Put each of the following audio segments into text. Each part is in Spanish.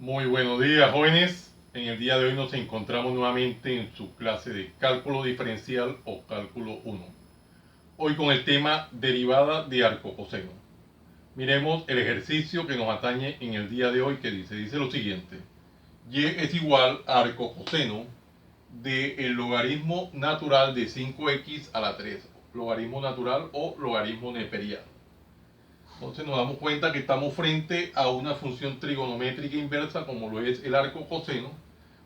Muy buenos días, jóvenes. En el día de hoy nos encontramos nuevamente en su clase de cálculo diferencial o cálculo 1. Hoy con el tema derivada de arcocoseno. Miremos el ejercicio que nos atañe en el día de hoy que dice lo siguiente. Y es igual a arcocoseno del logaritmo natural de 5x a la 3. Logaritmo natural o logaritmo neperiano. Entonces nos damos cuenta que estamos frente a una función trigonométrica inversa como lo es el arco coseno.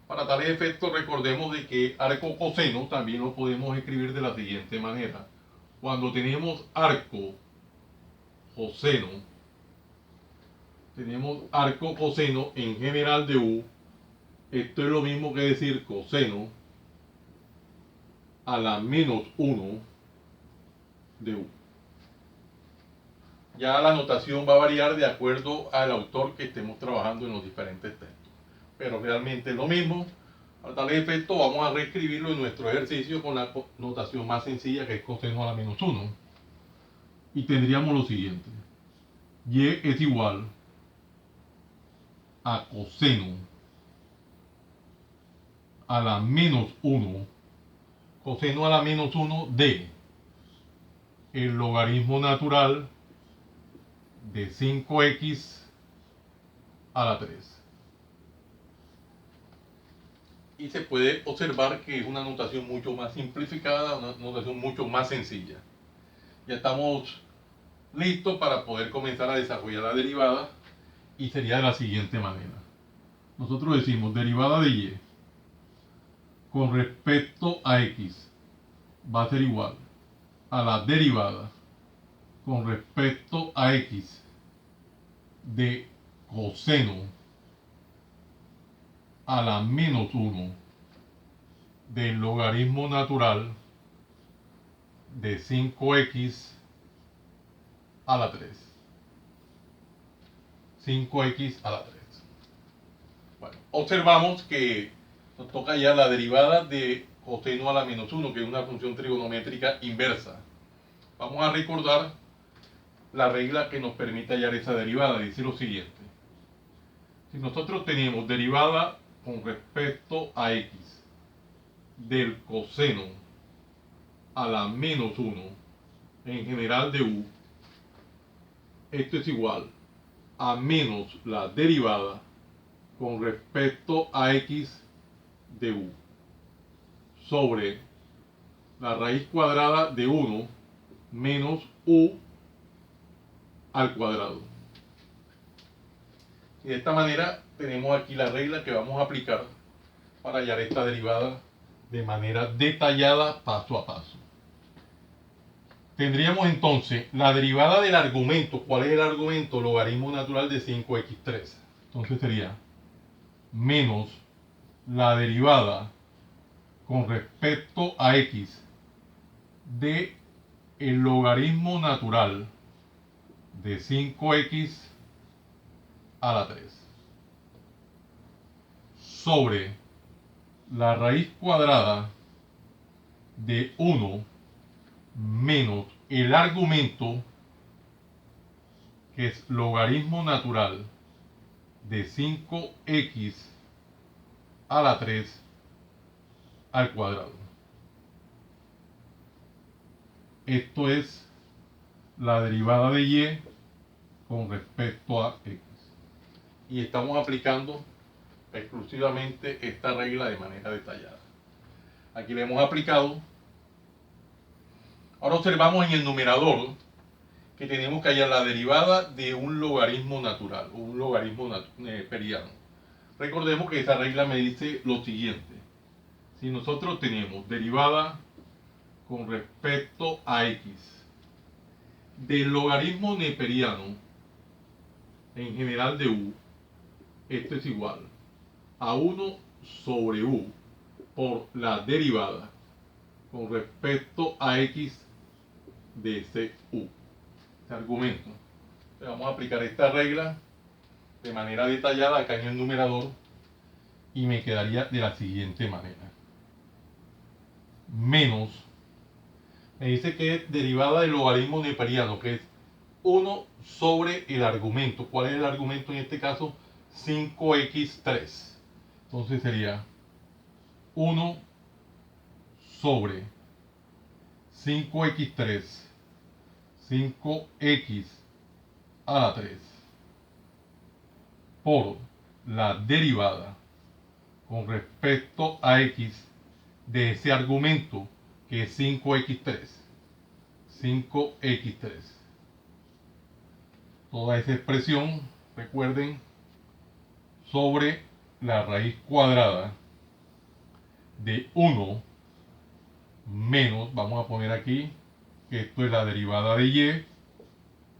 Para tales efectos recordemos de que arco coseno también lo podemos escribir de la siguiente manera. Cuando tenemos arco coseno en general de u, esto es lo mismo que decir coseno a la menos 1 de u. Ya la notación va a variar de acuerdo al autor que estemos trabajando en los diferentes textos. Pero realmente es lo mismo. A tal efecto vamos a reescribirlo en nuestro ejercicio con la notación más sencilla que es coseno a la menos 1. Y tendríamos lo siguiente. Y es igual a coseno a la menos 1. Coseno a la menos 1 de el logaritmo natural de 5x a la 3. Y se puede observar que es una notación mucho más simplificada, una notación mucho más sencilla. Ya estamos listos para poder comenzar a desarrollar la derivada y sería de la siguiente manera. Nosotros decimos derivada de y con respecto a x va a ser igual a la derivada con respecto a x de coseno a la menos 1 del logaritmo natural de 5x a la 3. 5x a la 3. Bueno, observamos que nos toca ya la derivada de coseno a la menos 1, que es una función trigonométrica inversa. Vamos a recordar la regla que nos permite hallar esa derivada. Dice lo siguiente. Si nosotros tenemos derivada con respecto a x del coseno a la menos 1 en general de u, esto es igual a menos la derivada con respecto a x de u sobre la raíz cuadrada de 1 menos u al cuadrado. Y de esta manera tenemos aquí la regla que vamos a aplicar para hallar esta derivada de manera detallada paso a paso. Tendríamos entonces la derivada del argumento. ¿Cuál es el argumento? Logaritmo natural de 5x3. Entonces sería menos la derivada con respecto a x de el logaritmo natural de 5x a la 3 sobre la raíz cuadrada de 1 menos el argumento que es logaritmo natural de 5x a la 3 al cuadrado. Esto es la derivada de y con respecto a x. Y estamos aplicando exclusivamente esta regla de manera detallada. Aquí le hemos aplicado. Ahora observamos en el numerador que tenemos que hallar la derivada de un logaritmo natural o un logaritmo neperiano. Recordemos que esa regla me dice lo siguiente. Si nosotros tenemos derivada con respecto a x del logaritmo neperiano en general de u, esto es igual a 1 sobre u por la derivada con respecto a x de ese u, este argumento. Entonces vamos a aplicar esta regla de manera detallada acá en el numerador y me quedaría de la siguiente manera. Menos, me dice que es derivada del logaritmo neperiano, que es 1 sobre el argumento. ¿Cuál es el argumento en este caso? 5x3. Entonces sería 1 sobre 5x3, 5x a la 3 por la derivada con respecto a x de ese argumento que es 5x3. 5x3. Toda esa expresión, recuerden, sobre la raíz cuadrada de 1 menos, vamos a poner aquí que esto es la derivada de y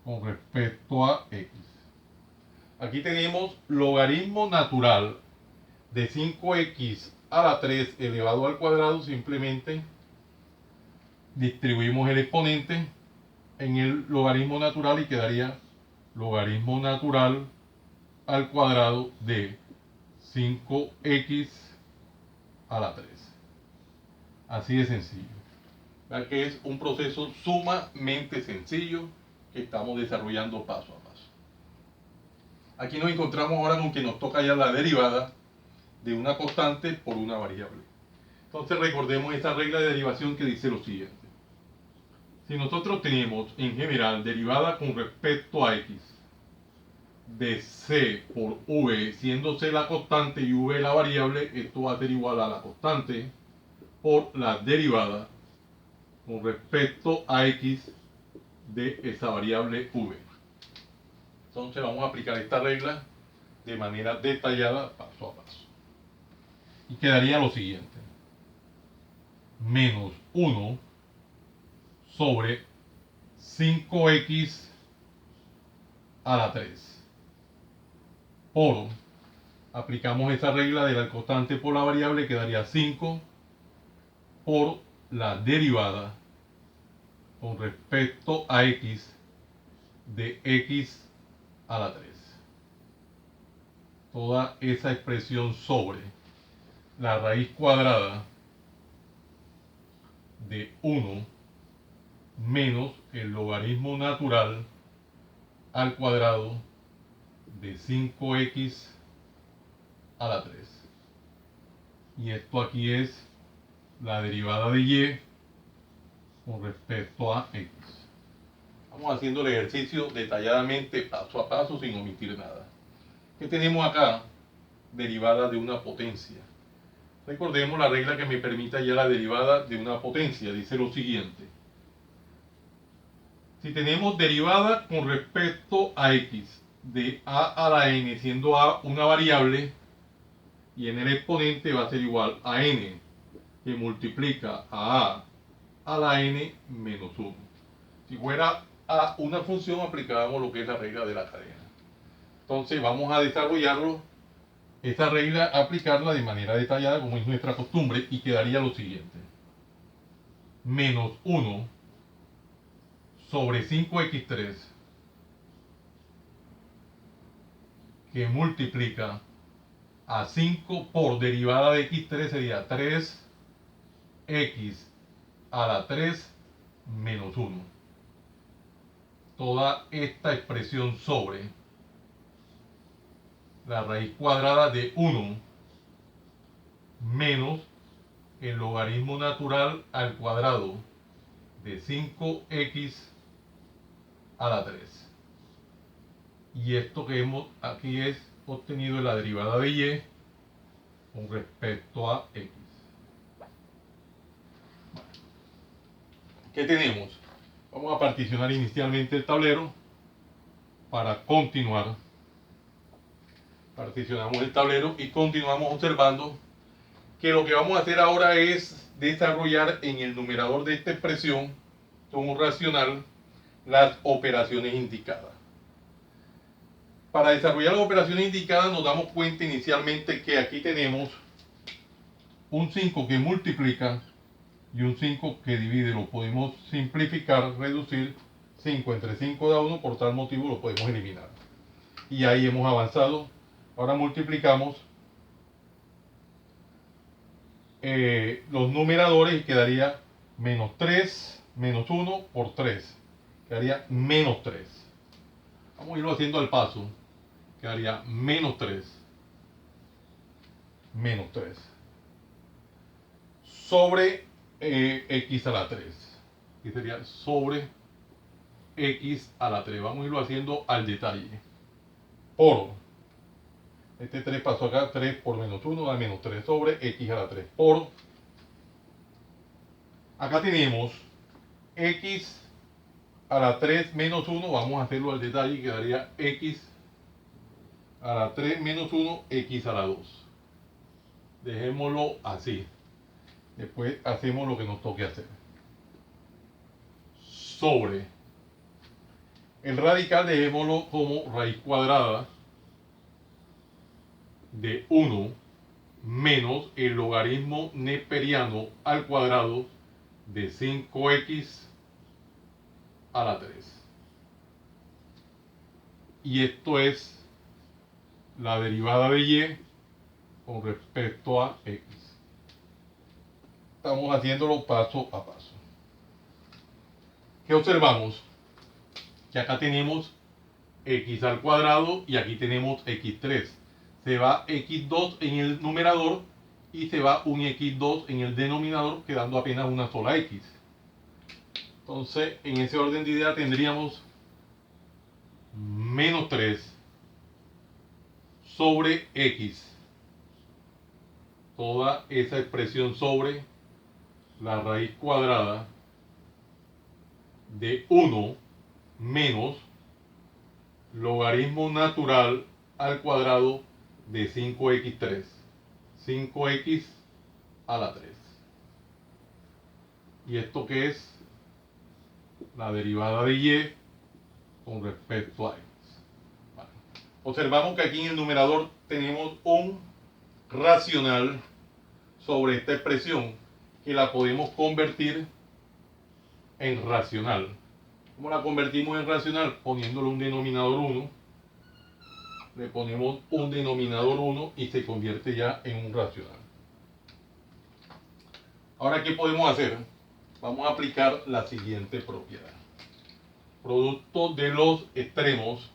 con respecto a x. Aquí tenemos logaritmo natural de 5x a la 3 elevado al cuadrado. Simplemente distribuimos el exponente en el logaritmo natural y quedaría logaritmo natural al cuadrado de 5x a la 3. Así de sencillo. ¿Verdad que es un proceso sumamente sencillo que estamos desarrollando paso a paso? Aquí nos encontramos ahora con que nos toca ya la derivada de una constante por una variable. Entonces recordemos esta regla de derivación que dice lo siguiente. Si nosotros tenemos en general derivada con respecto a x de c por v, siendo c la constante y v la variable, esto va a ser igual a la constante por la derivada con respecto a x de esa variable v. Entonces vamos a aplicar esta regla de manera detallada paso a paso. Y quedaría lo siguiente. Menos 1 sobre 5x a la 3 por, aplicamos esa regla de la constante por la variable, quedaría 5 por la derivada con respecto a x de x a la 3. Toda esa expresión sobre la raíz cuadrada de 1 menos el logaritmo natural al cuadrado de 5x a la 3. Y esto aquí es la derivada de y con respecto a x. Vamos haciendo el ejercicio detalladamente paso a paso sin omitir nada. ¿Qué tenemos acá? Derivada de una potencia. Recordemos la regla que me permite hallar la derivada de una potencia. Dice lo siguiente. Si tenemos derivada con respecto a x de a la n, siendo a una variable, y en el exponente va a ser igual a n, que multiplica a la n menos 1. Si fuera a una función, aplicábamos lo que es la regla de la cadena. Entonces vamos a desarrollarlo, esta regla, aplicarla de manera detallada como es nuestra costumbre, y quedaría lo siguiente. Menos 1 sobre 5x3 que multiplica a 5 por derivada de x3 sería 3x a la 3 menos 1. Toda esta expresión sobre la raíz cuadrada de 1 menos el logaritmo natural al cuadrado de 5x a la 3. Y esto que hemos aquí es obtenido la derivada de y con respecto a x. ¿Qué tenemos? Vamos a particionar inicialmente el tablero para continuar. Particionamos el tablero y continuamos observando que lo que vamos a hacer ahora es desarrollar en el numerador de esta expresión como racional las operaciones indicadas. Para desarrollar las operaciones indicadas nos damos cuenta inicialmente que aquí tenemos un 5 que multiplica y un 5 que divide. Lo podemos simplificar, reducir. 5 entre 5 da 1, por tal motivo lo podemos eliminar. Y ahí hemos avanzado. Ahora multiplicamos los numeradores y quedaría menos 3 menos 1 por 3. Quedaría menos 3. Vamos a irlo haciendo al paso. quedaría menos 3 sobre x a la 3. Y sería sobre x a la 3. Vamos a irlo haciendo al detalle. Por este 3 pasó acá, 3 por menos 1 da menos 3 sobre x a la 3. Por acá tenemos x a la 3 menos 1. Vamos a hacerlo al detalle y quedaría x a la 3 menos 1, x a la 2. Dejémoslo así. Después hacemos lo que nos toque hacer. Sobre el radical, dejémoslo como raíz cuadrada de 1 menos el logaritmo neperiano al cuadrado de 5x a la 3. Y esto es la derivada de y con respecto a x. Estamos haciéndolo paso a paso. ¿Qué observamos? Que acá tenemos x al cuadrado y aquí tenemos x3. Se va x2 en el numerador y se va un x2 en el denominador, quedando apenas una sola x. Entonces, en ese orden de idea tendríamos menos 3 sobre x. Toda esa expresión sobre la raíz cuadrada de 1 menos logaritmo natural al cuadrado de 5x3. 5x a la 3. ¿Y esto qué es? La derivada de y con respecto a x. Vale. Observamos que aquí en el numerador tenemos un racional sobre esta expresión que la podemos convertir en racional. ¿Cómo la convertimos en racional? Poniéndole un denominador 1. Le ponemos un denominador 1 y se convierte ya en un racional. Ahora, ¿qué podemos hacer? Vamos a aplicar la siguiente propiedad. Producto de los extremos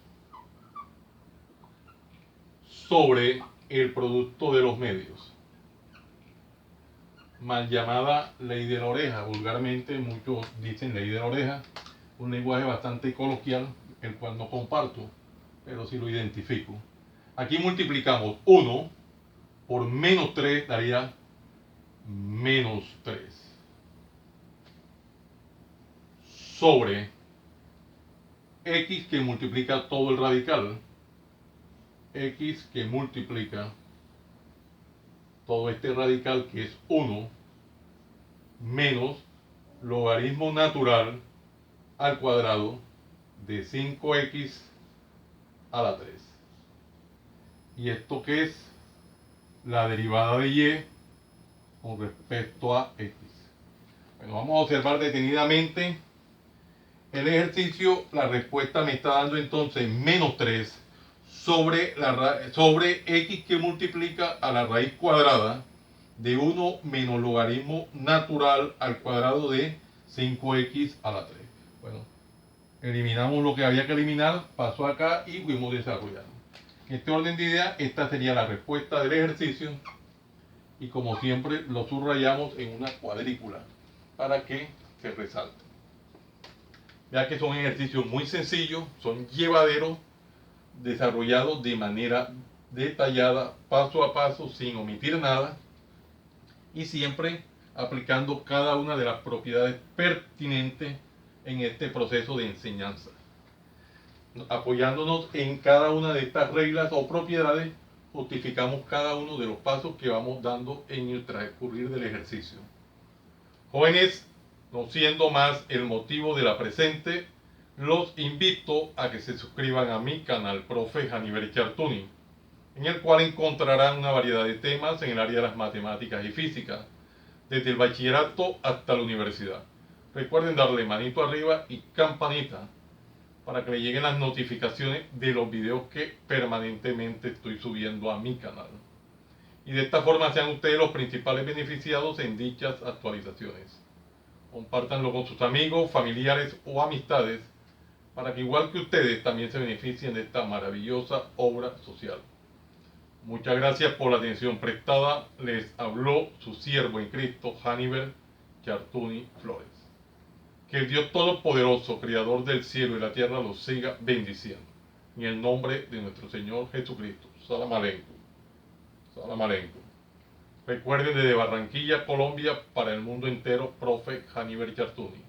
sobre el producto de los medios. Mal llamada ley de la oreja. Vulgarmente muchos dicen ley de la oreja. Un lenguaje bastante coloquial, el cual no comparto, pero sí lo identifico. Aquí multiplicamos 1 por menos 3, daría menos 3. Sobre x que multiplica todo el radical. X que multiplica todo este radical que es 1 menos logaritmo natural al cuadrado de 5x a la 3. ¿Y esto qué es? La derivada de y con respecto a x. Bueno, vamos a observar detenidamente el ejercicio. La respuesta me está dando entonces menos 3 sobre x que multiplica a la raíz cuadrada de 1 menos logaritmo natural al cuadrado de 5x a la 3. Bueno, eliminamos lo que había que eliminar, pasó acá y fuimos desarrollando. En este orden de ideas, esta sería la respuesta del ejercicio y como siempre lo subrayamos en una cuadrícula para que se resalte. Ya que son ejercicios muy sencillos, son llevaderos, desarrollados de manera detallada, paso a paso, sin omitir nada y siempre aplicando cada una de las propiedades pertinentes en este proceso de enseñanza. Apoyándonos en cada una de estas reglas o propiedades, justificamos cada uno de los pasos que vamos dando en el transcurrir del ejercicio. Jóvenes, no siendo más el motivo de la presente, los invito a que se suscriban a mi canal Profe Janiver Chartuni, en el cual encontrarán una variedad de temas en el área de las matemáticas y física, desde el bachillerato hasta la universidad. Recuerden darle manito arriba y campanita para que le lleguen las notificaciones de los videos que permanentemente estoy subiendo a mi canal. Y de esta forma sean ustedes los principales beneficiados en dichas actualizaciones. Compártanlo con sus amigos, familiares o amistades para que igual que ustedes también se beneficien de esta maravillosa obra social. Muchas gracias por la atención prestada. Les habló su siervo en Cristo, Hannibal Chartuni Flores. Que el Dios Todopoderoso, Creador del cielo y la tierra, los siga bendiciendo. En el nombre de nuestro Señor Jesucristo. Salam aleikum. Salam aleikum. Recuerden, desde Barranquilla, Colombia, para el mundo entero, profe Hannibal Chartuni.